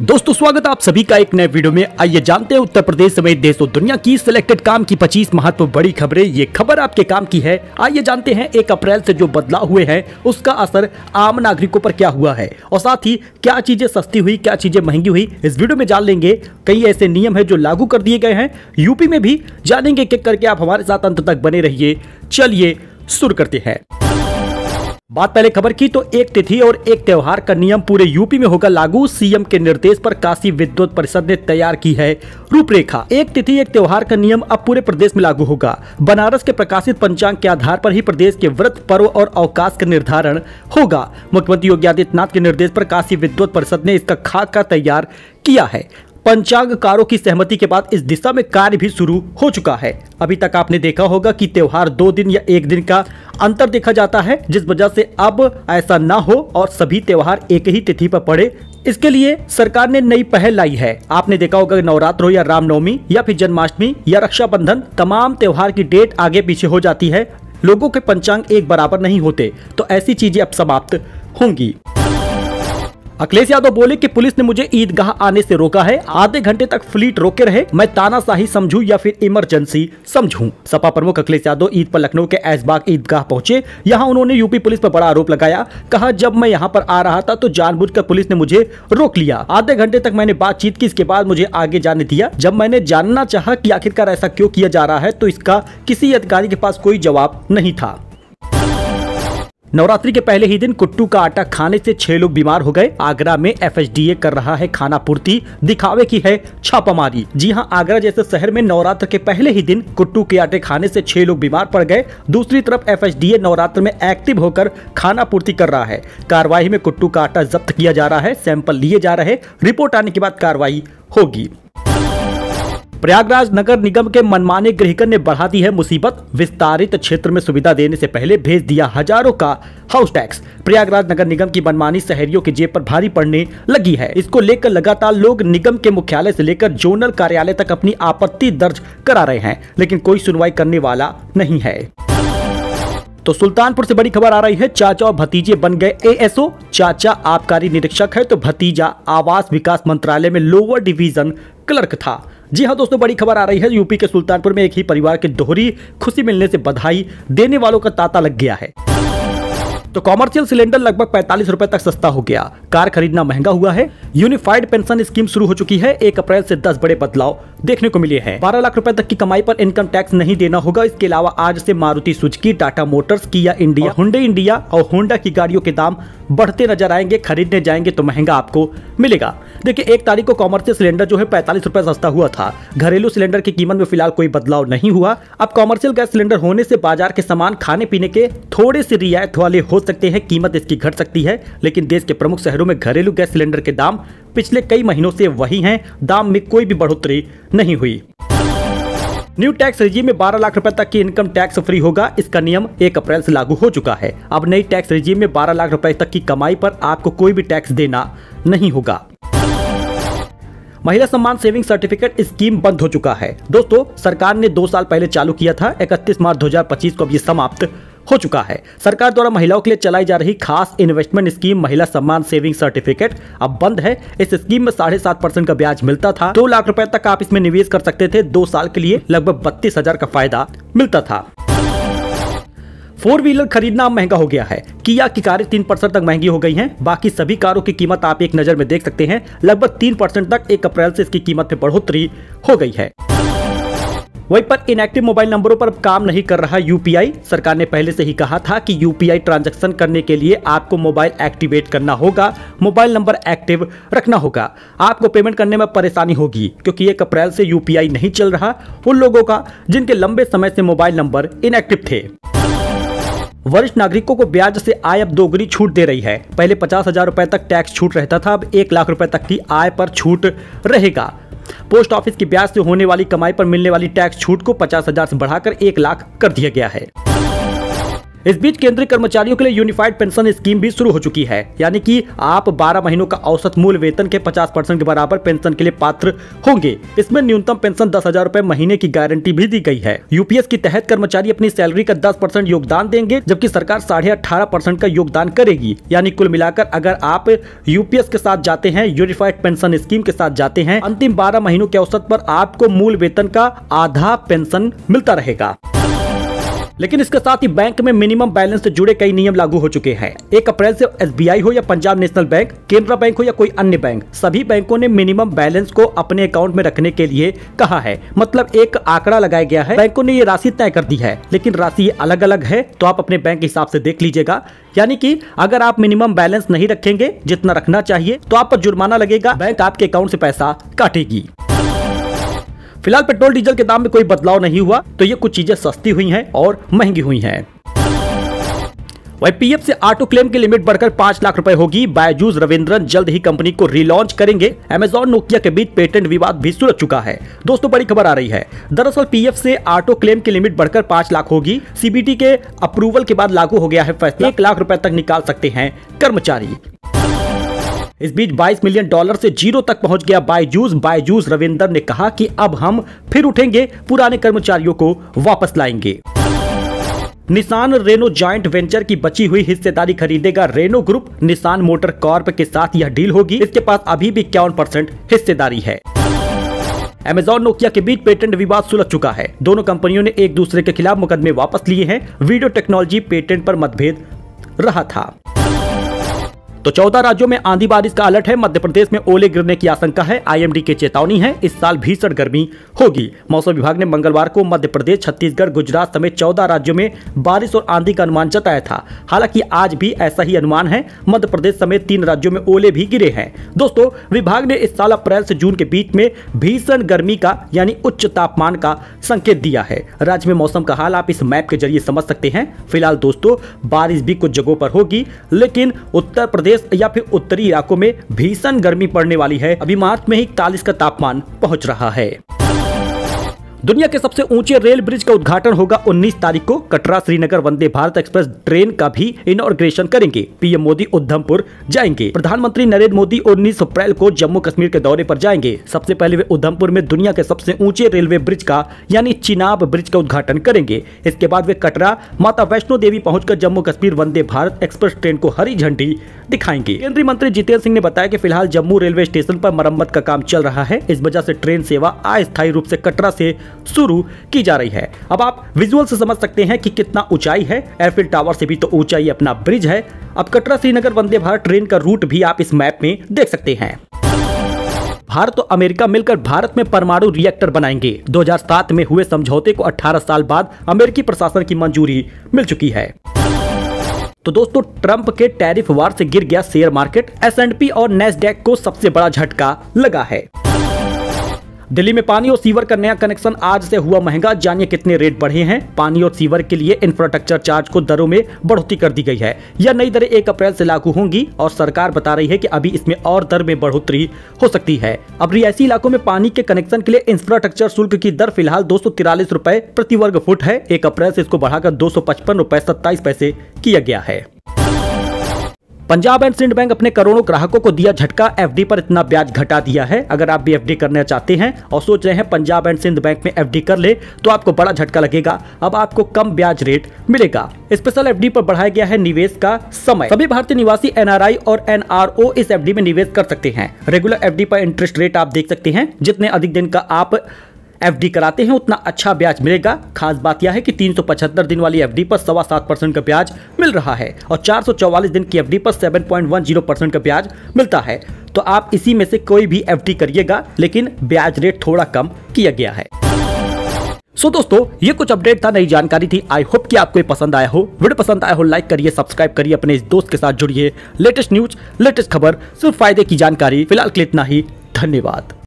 दोस्तों स्वागत है आप सभी का एक नए वीडियो में। आइए जानते हैं उत्तर प्रदेश समेत देश और दुनिया की सिलेक्टेड काम की 25 महत्व बड़ी खबरें। ये खबर आपके काम की है। आइए जानते हैं 1 अप्रैल से जो बदलाव हुए हैं उसका असर आम नागरिकों पर क्या हुआ है और साथ ही क्या चीजें सस्ती हुई, क्या चीजें महंगी हुई, इस वीडियो में जान लेंगे। कई ऐसे नियम है जो लागू कर दिए गए हैं यूपी में भी, जानेंगे एक एक करके। आप हमारे साथ अंत तक बने रहिए। चलिए शुरू करते हैं। बात पहले खबर की तो एक तिथि और एक त्योहार का नियम पूरे यूपी में होगा लागू। सीएम के निर्देश पर काशी विद्वत परिषद ने तैयार की है रूपरेखा। एक तिथि एक त्योहार का नियम अब पूरे प्रदेश में लागू होगा। बनारस के प्रकाशित पंचांग के आधार पर ही प्रदेश के व्रत, पर्व और अवकाश का निर्धारण होगा। मुख्यमंत्री योगी आदित्यनाथ के निर्देश पर काशी विद्वत परिषद ने इसका खाका तैयार किया है। पंचांगकारों की सहमति के बाद इस दिशा में कार्य भी शुरू हो चुका है। अभी तक आपने देखा होगा कि त्योहार 2 दिन या 1 दिन का अंतर देखा जाता है, जिस वजह से अब ऐसा ना हो और सभी त्योहार एक ही तिथि पर पड़े। इसके लिए सरकार ने नई पहल लाई है। आपने देखा होगा नवरात्र हो या रामनवमी या फिर जन्माष्टमी या रक्षाबंधन, तमाम त्योहार की डेट आगे पीछे हो जाती है। लोगों के पंचांग एक बराबर नहीं होते, तो ऐसी चीजें अब समाप्त होंगी। अखिलेश यादव बोले कि पुलिस ने मुझे ईदगाह आने से रोका है। आधे घंटे तक फ्लीट रोके रहे। मैं तानाशाही समझूं या फिर इमरजेंसी समझूं। सपा प्रमुख अखिलेश यादव ईद पर लखनऊ के ऐशबाग ईदगाह पहुंचे। यहां उन्होंने यूपी पुलिस पर बड़ा आरोप लगाया। कहा जब मैं यहां पर आ रहा था तो जानबूझकर पुलिस ने मुझे रोक लिया। आधे घंटे तक मैंने बातचीत की, इसके बाद मुझे आगे जाने दिया। जब मैंने जानना चाहा कि आखिरकार ऐसा क्यों किया जा रहा है तो इसका किसी अधिकारी के पास कोई जवाब नहीं था। नवरात्रि के पहले ही दिन कुट्टू का आटा खाने से 6 लोग बीमार हो गए। आगरा में एफएसडीए कर रहा है खाना पूर्ति, दिखावे की है छापामारी। जी हां, आगरा जैसे शहर में नवरात्र के पहले ही दिन कुट्टू के आटे खाने से 6 लोग बीमार पड़ गए। दूसरी तरफ एफएसडीए नवरात्र में एक्टिव होकर खाना पूर्ति कर रहा है। कार्रवाई में कुट्टू का आटा जब्त किया जा रहा है, सैंपल लिए जा रहे। रिपोर्ट आने के बाद कार्रवाई होगी। प्रयागराज नगर निगम के मनमाने गृहकर ने बढ़ा दी है मुसीबत। विस्तारित क्षेत्र में सुविधा देने से पहले भेज दिया हजारों का हाउस टैक्स। प्रयागराज नगर निगम की मनमानी शहरियों की जेब पर भारी पड़ने लगी है। इसको लेकर लगातार लोग निगम के मुख्यालय से लेकर जोनल कार्यालय तक अपनी आपत्ति दर्ज करा रहे हैं, लेकिन कोई सुनवाई करने वाला नहीं है। तो सुल्तानपुर से बड़ी खबर आ रही है। चाचा और भतीजे बन गए एएसओ। चाचा आबकारी निरीक्षक है तो भतीजा आवास विकास मंत्रालय में लोअर डिवीजन क्लर्क था। जी हां दोस्तों, बड़ी खबर आ रही है। यूपी के सुल्तानपुर में एक ही परिवार के दोहरी खुशी मिलने से बधाई देने वालों का तांता लग गया है। तो कॉमर्शियल सिलेंडर लगभग 45 रुपए तक सस्ता हो गया। कार खरीदना महंगा हुआ है। यूनिफाइड पेंशन स्कीम शुरू हो चुकी है। 1 अप्रैल से 10 बड़े बदलाव देखने को मिले हैं। 12 लाख रुपए तक की कमाई पर इनकम टैक्स नहीं देना होगा। इसके अलावा आज से मारुति सुजुकी, टाटा मोटर्स, किया इंडिया, हुंडई इंडिया और होंडा की गाड़ियों के दाम बढ़ते नजर आएंगे। खरीदने जाएंगे तो महंगा आपको मिलेगा। देखिए 1 तारीख को कॉमर्शियल सिलेंडर जो है 45 रुपए सस्ता हुआ था। घरेलू सिलेंडर की कीमत में फिलहाल कोई बदलाव नहीं हुआ। अब कॉमर्शियल गैस सिलेंडर होने से बाजार के सामान, खाने पीने के थोड़े से रियायत वाले हो सकते हैं। कीमत इसकी घट सकती है, लेकिन देश के प्रमुख शहरों में घरेलू गैस सिलेंडर के दाम पिछले कई महीनों से वही हैं। दाम में कोई भी बढ़ोतरी नहीं हुई। न्यू टैक्स रिजीम में 12 लाख रुपए तक की इनकम टैक्स फ्री होगा। इसका नियम 1 अप्रैल से लागू हो चुका है। अब नई टैक्स रिजीम में 12 लाख रुपए तक की कमाई पर आपको कोई भी टैक्स देना नहीं होगा। महिला सम्मान सेविंग सर्टिफिकेट स्कीम बंद हो चुका है। दोस्तों सरकार ने 2 साल पहले चालू किया था। 31 मार्च 2025 को अब ये समाप्त हो चुका है। सरकार द्वारा महिलाओं के लिए चलाई जा रही खास इन्वेस्टमेंट स्कीम महिला सम्मान सेविंग सर्टिफिकेट अब बंद है। इस स्कीम में 7.5% का ब्याज मिलता था। 2 लाख रुपए तक आप इसमें निवेश कर सकते थे। 2 साल के लिए लगभग 32,000 का फायदा मिलता था। 4 व्हीलर खरीदना महंगा हो गया है। किया की कारें 3% तक महंगी हो गई हैं। बाकी सभी कारों की कीमत आप एक नजर में देख सकते हैं। लगभग 3% तक 1 अप्रैल से इसकी कीमत में बढ़ोतरी हो गई है। वहीं पर इनएक्टिव मोबाइल नंबरों पर काम नहीं कर रहा यूपीआई। सरकार ने पहले से ही कहा था कि यूपीआई ट्रांजैक्शन करने के लिए आपको मोबाइल एक्टिवेट करना होगा, मोबाइल नंबर एक्टिव रखना होगा। आपको पेमेंट करने में परेशानी होगी क्योंकि 1 अप्रैल से यूपीआई नहीं चल रहा उन लोगों का जिनके लंबे समय से मोबाइल नंबर इनएक्टिव थे। वरिष्ठ नागरिकों को ब्याज से आय अब दोगुनी छूट दे रही है। पहले 50,000 रुपए तक टैक्स छूट रहता था, अब 1 लाख रुपए तक की आय पर छूट रहेगा। पोस्ट ऑफिस की ब्याज से होने वाली कमाई पर मिलने वाली टैक्स छूट को 50,000 से बढ़ाकर 1 लाख कर दिया गया है। इस बीच केंद्रीय कर्मचारियों के लिए यूनिफाइड पेंशन स्कीम भी शुरू हो चुकी है, यानी कि आप 12 महीनों का औसत मूल वेतन के 50% के बराबर पेंशन के लिए पात्र होंगे। इसमें न्यूनतम पेंशन 10,000 रुपए महीने की गारंटी भी दी गई है। यूपीएस के तहत कर्मचारी अपनी सैलरी का 10% योगदान देंगे, जबकि सरकार 18.5% का योगदान करेगी। यानी कुल मिलाकर अगर आप यूपीएस के साथ जाते हैं, यूनिफाइड पेंशन स्कीम के साथ जाते हैं, अंतिम 12 महीनों के औसत पर आपको मूल वेतन का आधा पेंशन मिलता रहेगा। लेकिन इसके साथ ही बैंक में मिनिमम बैलेंस से जुड़े कई नियम लागू हो चुके हैं। 1 अप्रैल से एसबीआई हो या Punjab national bank, Canara bank हो या कोई अन्य बैंक, सभी बैंकों ने मिनिमम बैलेंस को अपने अकाउंट में रखने के लिए कहा है। मतलब एक आंकड़ा लगाया गया है, बैंकों ने ये राशि तय कर दी है, लेकिन राशि अलग अलग है, तो आप अपने बैंक के हिसाब से देख लीजिएगा। यानी कि अगर आप मिनिमम बैलेंस नहीं रखेंगे जितना रखना चाहिए, तो आप पर जुर्माना लगेगा, बैंक आपके अकाउंट से पैसा काटेगी। फिलहाल पेट्रोल डीजल के दाम में कोई बदलाव नहीं हुआ, तो ये कुछ चीजें सस्ती हुई हैं और महंगी हुई हैं। वही पीएफ से ऑटो क्लेम की लिमिट बढ़कर 5 लाख रुपए होगी। बायजूस रविंद्रन जल्द ही कंपनी को रिलॉन्च करेंगे। अमेजॉन नोकिया के बीच पेटेंट विवाद भी सुलझ चुका है। दोस्तों बड़ी खबर आ रही है। दरअसल पीएफ से ऑटो क्लेम की लिमिट बढ़कर 5 लाख होगी। सीबीटी के अप्रूवल के बाद लागू हो गया है फैसला। 1 लाख रुपए तक निकाल सकते हैं कर्मचारी। इस बीच $22 मिलियन से जीरो तक पहुंच गया बायजूस रविंदर ने कहा कि अब हम फिर उठेंगे, पुराने कर्मचारियों को वापस लाएंगे। निसान रेनो जॉइंट वेंचर की बची हुई हिस्सेदारी खरीदेगा Renault group. Nissan motor corp के साथ यह डील होगी। इसके पास अभी भी 51% हिस्सेदारी है। अमेजॉन नोकिया के बीच पेटेंट विवाद सुलझ चुका है। दोनों कंपनियों ने एक दूसरे के खिलाफ मुकदमे वापस लिए हैं। वीडियो टेक्नोलॉजी पेटेंट पर मतभेद रहा था। तो 14 राज्यों में आंधी बारिश का अलर्ट है। मध्य प्रदेश में ओले गिरने की आशंका है। आईएमडी की चेतावनी है, इस साल भीषण गर्मी होगी। मौसम विभाग ने मंगलवार को मध्य प्रदेश, छत्तीसगढ़, गुजरात समेत 14 राज्यों में बारिश और आंधी का अनुमान जताया था। हालांकि आज भी ऐसा ही अनुमान है। मध्य प्रदेश समेत 3 राज्यों में ओले भी गिरे हैं। दोस्तों विभाग ने इस साल अप्रैल से जून के बीच में भीषण गर्मी का यानी उच्च तापमान का संकेत दिया है। राज्य में मौसम का हाल आप इस मैप के जरिए समझ सकते हैं। फिलहाल दोस्तों बारिश भी कुछ जगहों पर होगी, लेकिन उत्तर प्रदेश या फिर उत्तरी इलाकों में भीषण गर्मी पड़ने वाली है। अभी मार्च में ही 41 का तापमान पहुंच रहा है। दुनिया के सबसे ऊंचे रेल ब्रिज का उद्घाटन होगा 19 तारीख को। कटरा श्रीनगर वंदे भारत एक्सप्रेस ट्रेन का भी इनॉग्रेशन करेंगे। पीएम मोदी उधमपुर जाएंगे। प्रधानमंत्री नरेंद्र मोदी 19 अप्रैल को जम्मू कश्मीर के दौरे पर जाएंगे। सबसे पहले वे उधमपुर में दुनिया के सबसे ऊंचे रेलवे ब्रिज का यानी चिनाब ब्रिज का उद्घाटन करेंगे। इसके बाद वे कटरा माता वैष्णो देवी पहुंचकर जम्मू कश्मीर वंदे भारत एक्सप्रेस ट्रेन को हरी झंडी दिखाएंगे। केंद्रीय मंत्री जितेंद्र सिंह ने बताया कि फिलहाल जम्मू रेलवे स्टेशन पर मरम्मत का काम चल रहा है। इस वजह से ट्रेन सेवा अस्थायी रूप से कटरा से शुरू की जा रही है। अब आप विजुअल से समझ सकते हैं कि कितना ऊंचाई है। एयरफील्ड टावर से भी तो ऊंचाई अपना ब्रिज है। अब कटरा श्रीनगर वंदे भारत ट्रेन का रूट भी आप इस मैप में देख सकते हैं। भारत और अमेरिका मिलकर भारत में परमाणु रिएक्टर बनाएंगे। 2007 में हुए समझौते को 18 साल बाद अमेरिकी प्रशासन की मंजूरी मिल चुकी है। तो दोस्तों ट्रंप के टैरिफ वार से गिर गया शेयर मार्केट। S&P और नैस्डैक को सबसे बड़ा झटका लगा है। दिल्ली में पानी और सीवर का नया कनेक्शन आज से हुआ महंगा। जानिए कितने रेट बढ़े हैं। पानी और सीवर के लिए इंफ्रास्ट्रक्चर चार्ज को दरों में बढ़ोतरी कर दी गई है। यह नई दरें 1 अप्रैल से लागू होंगी और सरकार बता रही है कि अभी इसमें और दर में बढ़ोतरी हो सकती है। अब रिहायशी इलाकों में पानी के कनेक्शन के लिए इंफ्रास्ट्रक्चर शुल्क की दर फिलहाल 243 रुपए प्रति वर्ग फुट है। 1 अप्रैल से इसको बढ़ाकर 255 रुपए 27 पैसे किया गया है। पंजाब एंड सिंध बैंक अपने करोड़ों ग्राहकों को दिया झटका। एफडी पर इतना ब्याज घटा दिया है। अगर आप भी एफडी करना चाहते हैं और सोच रहे हैं पंजाब एंड सिंध बैंक में एफडी कर ले तो आपको बड़ा झटका लगेगा। अब आपको कम ब्याज रेट मिलेगा। स्पेशल एफडी पर बढ़ाया गया है निवेश का समय। सभी भारतीय निवासी एनआरआई और एनआरओ इस एफडी में निवेश कर सकते हैं। रेगुलर एफडी पर इंटरेस्ट रेट आप देख सकते हैं। जितने अधिक दिन का आप एफडी कराते हैं उतना अच्छा ब्याज मिलेगा। खास बात यह है कि 375 दिन वाली एफडी पर 7.25% का ब्याज मिल रहा है और 444 दिन की एफडी पर 7.10% का ब्याज मिलता है। तो आप इसी में से कोई भी एफडी करिएगा, लेकिन ब्याज रेट थोड़ा कम किया गया है। सो दोस्तों ये कुछ अपडेट था, नई जानकारी थी। आई होप कि आपको ये पसंद आया हो। वीडियो पसंद आया हो लाइक करिए, सब्सक्राइब करिए, अपने इस दोस्त के साथ जुड़िए। लेटेस्ट न्यूज, लेटेस्ट खबर, सिर्फ फायदे की जानकारी। फिलहाल के लिए इतना ही। धन्यवाद।